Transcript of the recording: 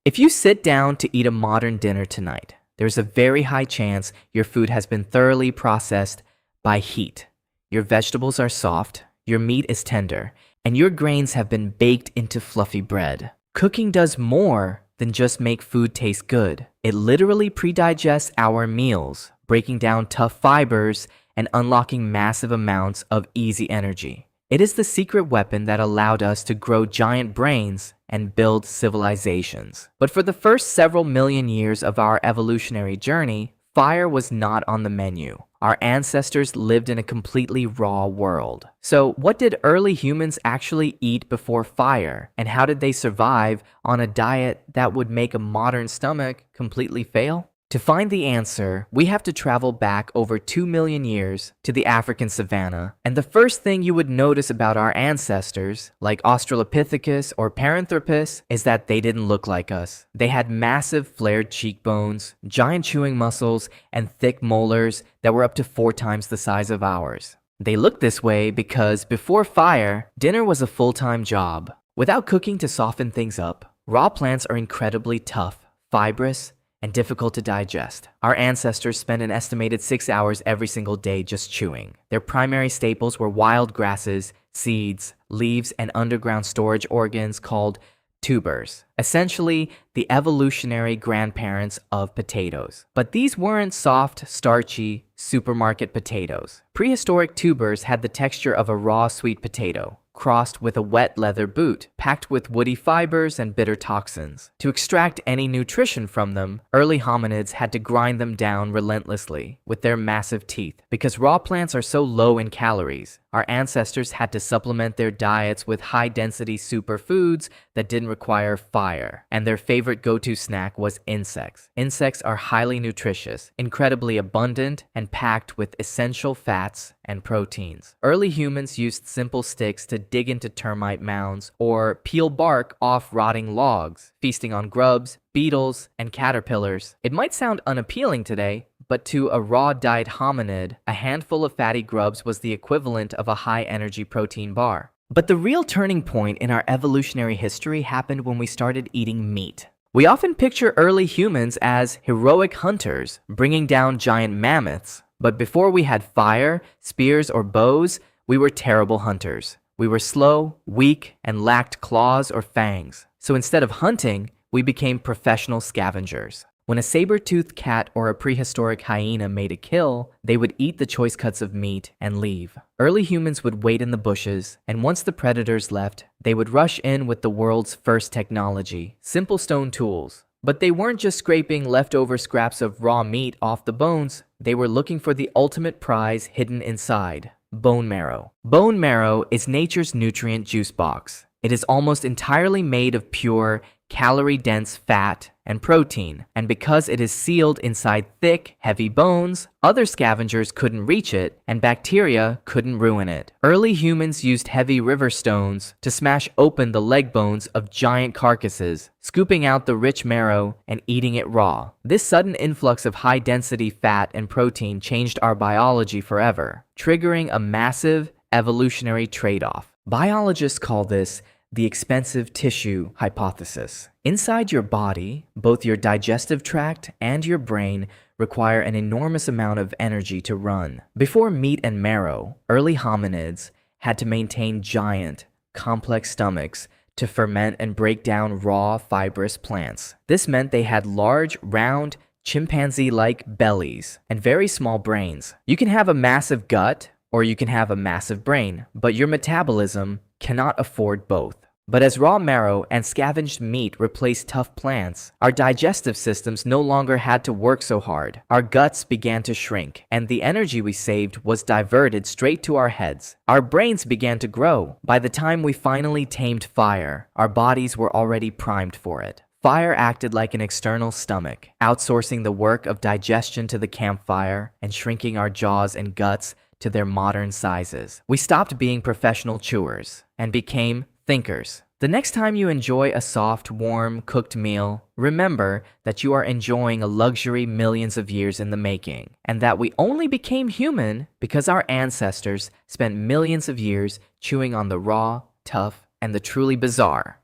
If you sit down to eat a modern dinner tonight, there's a very high chance your food has been thoroughly processed by heat. Your vegetables are soft, your meat is tender, and your grains have been baked into fluffy bread. Cooking does more than just make food taste good. It literally pre-digests our meals, breaking down tough fibers and unlocking massive amounts of easy energy. It is the secret weapon that allowed us to grow giant brains and build civilizations. But for the first several million years of our evolutionary journey, fire was not on the menu. Our ancestors lived in a completely raw world. So, what did early humans actually eat before fire? And how did they survive on a diet that would make a modern stomach completely fail? To find the answer, we have to travel back over 2 million years to the African savanna. And the first thing you would notice about our ancestors, like Australopithecus or Paranthropus, is that they didn't look like us. They had massive flared cheekbones, giant chewing muscles, and thick molars that were up to 4 times the size of ours. They looked this way because before fire, dinner was a full-time job. Without cooking to soften things up, raw plants are incredibly tough, fibrous, and difficult to digest. Our ancestors spent an estimated 6 hours every single day just chewing. Their primary staples were wild grasses, seeds, leaves, and underground storage organs called tubers, essentially the evolutionary grandparents of potatoes. But these weren't soft, starchy, supermarket potatoes. Prehistoric tubers had the texture of a raw sweet potato, crossed with a wet leather boot, packed with woody fibers and bitter toxins. To extract any nutrition from them, early hominids had to grind them down relentlessly with their massive teeth. Because raw plants are so low in calories, our ancestors had to supplement their diets with high-density superfoods that didn't require fire. And their favorite go-to snack was insects. Insects are highly nutritious, incredibly abundant, and packed with essential fats and proteins. Early humans used simple sticks to dig into termite mounds or peel bark off rotting logs, feasting on grubs, beetles, and caterpillars. It might sound unappealing today, but to a raw-diet hominid, a handful of fatty grubs was the equivalent of a high-energy protein bar. But the real turning point in our evolutionary history happened when we started eating meat. We often picture early humans as heroic hunters, bringing down giant mammoths. But before we had fire, spears, or bows, we were terrible hunters. We were slow, weak, and lacked claws or fangs. So instead of hunting, we became professional scavengers. When a saber-toothed cat or a prehistoric hyena made a kill, they would eat the choice cuts of meat and leave. Early humans would wait in the bushes, and once the predators left, they would rush in with the world's first technology, simple stone tools. But they weren't just scraping leftover scraps of raw meat off the bones, they were looking for the ultimate prize hidden inside: bone marrow. Bone marrow is nature's nutrient juice box. It is almost entirely made of pure, calorie-dense fat and protein, and because it is sealed inside thick, heavy bones, other scavengers couldn't reach it, and bacteria couldn't ruin it. Early humans used heavy river stones to smash open the leg bones of giant carcasses, scooping out the rich marrow and eating it raw. This sudden influx of high-density fat and protein changed our biology forever, triggering a massive evolutionary trade-off. Biologists call this the expensive tissue hypothesis. Inside your body, both your digestive tract and your brain require an enormous amount of energy to run. Before meat and marrow, early hominids had to maintain giant, complex stomachs to ferment and break down raw, fibrous plants. This meant they had large, round, chimpanzee-like bellies and very small brains. You can have a massive gut, or you can have a massive brain, but your metabolism cannot afford both. But as raw marrow and scavenged meat replaced tough plants, our digestive systems no longer had to work so hard. Our guts began to shrink, and the energy we saved was diverted straight to our heads. Our brains began to grow. By the time we finally tamed fire, our bodies were already primed for it. Fire acted like an external stomach, outsourcing the work of digestion to the campfire and shrinking our jaws and guts to their modern sizes. We stopped being professional chewers and became thinkers. The next time you enjoy a soft, warm, cooked meal, remember that you are enjoying a luxury millions of years in the making, and that we only became human because our ancestors spent millions of years chewing on the raw, tough, and the truly bizarre.